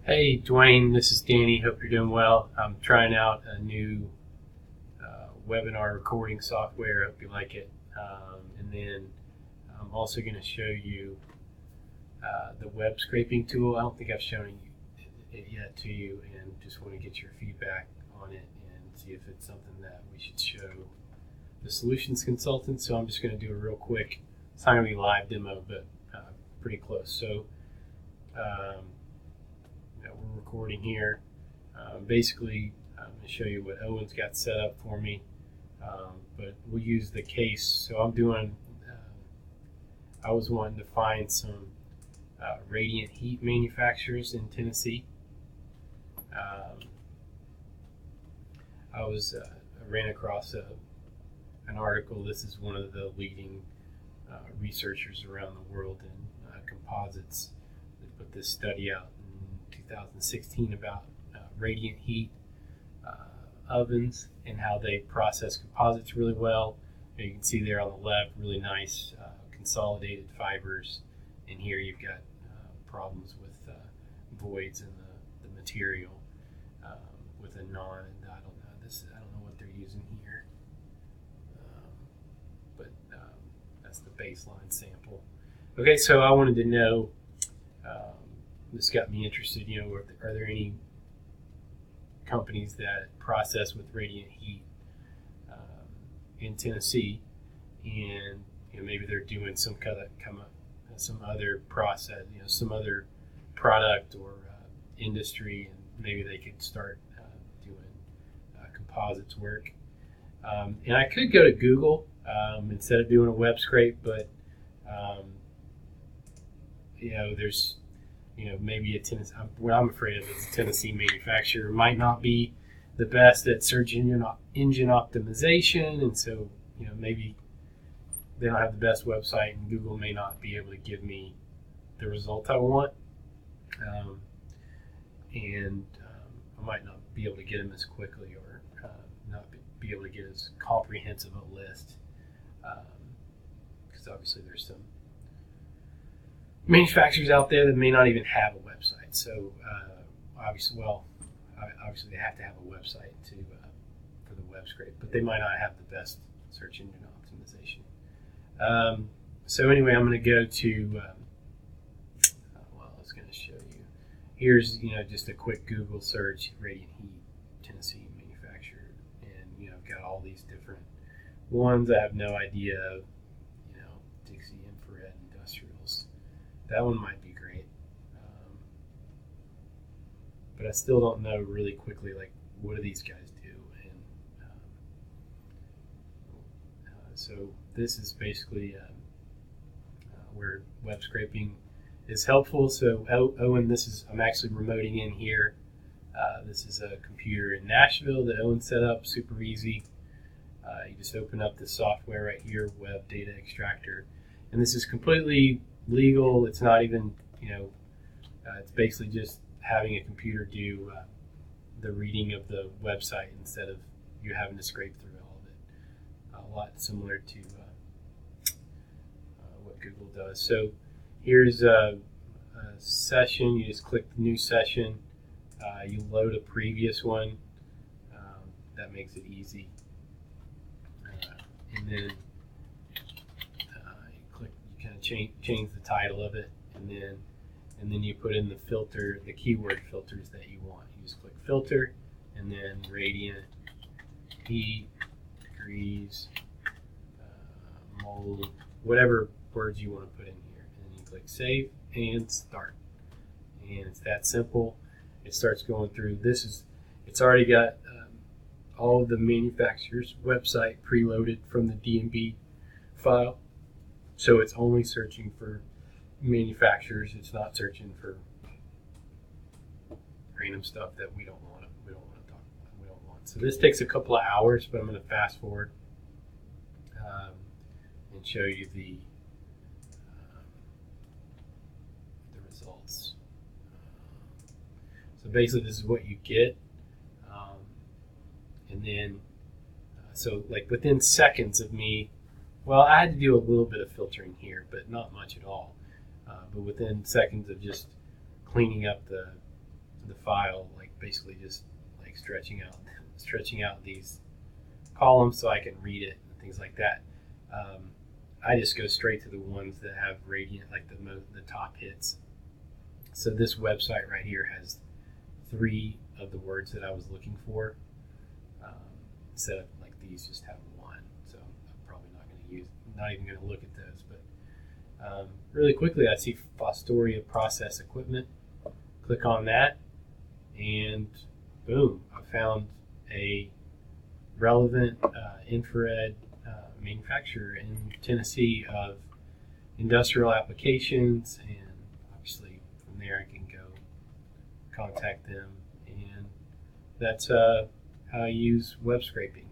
Hey, Dwayne, this is Danny. Hope you're doing well. I'm trying out a new webinar recording software. Hope you like it. And then I'm also going to show you the web scraping tool. I don't think I've shown it yet to you, and just want to get your feedback on it and see if it's something that we should show the solutions consultant. So I'm just going to do a real quick, it's not going to be a live demo, but pretty close. So we're recording here. Basically, I'm going to show you what Owen's got set up for me, but we'll use the case. So I'm doing, I was wanting to find some radiant heat manufacturers in Tennessee. I ran across an article. This is one of the leading researchers around the world in composites. They put this study out in 2016 about radiant heat ovens and how they process composites really well. You can see there on the left, really nice consolidated fibers, and here you've got problems with voids in the material with a non. I don't know what they're using here, but that's the baseline sample. Okay, so I wanted to know. This got me interested. Are there any companies that process with radiant heat in Tennessee, and maybe they're doing some other process, some other product or industry, and maybe they could start doing composites work. And I could go to Google instead of doing a web scrape, but there's maybe a Tennessee. What I'm afraid of is a Tennessee manufacturer might not be the best at search engine optimization, and so maybe they don't have the best website, and Google may not be able to give me the result I want, and I might not be able to get them as quickly, or not be able to get as comprehensive a list, because obviously there's some manufacturers out there that may not even have a website. So obviously they have to have a website for the web scrape, but they might not have the best search engine optimization. So anyway, I'm going to go to, I was going to show you. Here's just a quick Google search, radiant heat, Tennessee manufacturer, and I've got all these different ones. I have no idea of, Dixie Infrared Industrials. That one might be great, but I still don't know really quickly, like, what do these guys do? And so this is basically where web scraping is helpful. So Owen, I'm actually remoting in here. This is a computer in Nashville that Owen set up, super easy. You just open up the software right here, Web Data Extractor, and this is completely legal. It's not even, it's basically just having a computer do the reading of the website instead of you having to scrape through all of it. A lot similar to what Google does. So here's a session. You just click the new session. You load a previous one. That makes it easy. And then change the title of it, and then you put in the keyword filters that you want. You just click filter, and then radiant heat, degrees, mold, whatever words you want to put in here, and then you click save and start. And it's that simple. It starts going through. It's already got all of the manufacturer's website preloaded from the DMB file. So it's only searching for manufacturers. It's not searching for random stuff that we don't want to talk about. We don't want. So this takes a couple of hours, but I'm going to fast forward and show you the results. So basically, this is what you get, and then so like within seconds of me. Well, I had to do a little bit of filtering here, but not much at all. But within seconds of just cleaning up the the file, like basically just like stretching out these columns so I can read it and things like that. I just go straight to the ones that have Radiant, like the top hits. So this website right here has 3 of the words that I was looking for. Instead of like these just have 1. So I'm probably not even going to look at those. But really quickly, I see Fostoria Process Equipment. Click on that, and boom, I found a relevant infrared manufacturer in Tennessee of industrial applications, and obviously from there I can go contact them, and that's how I use web scraping.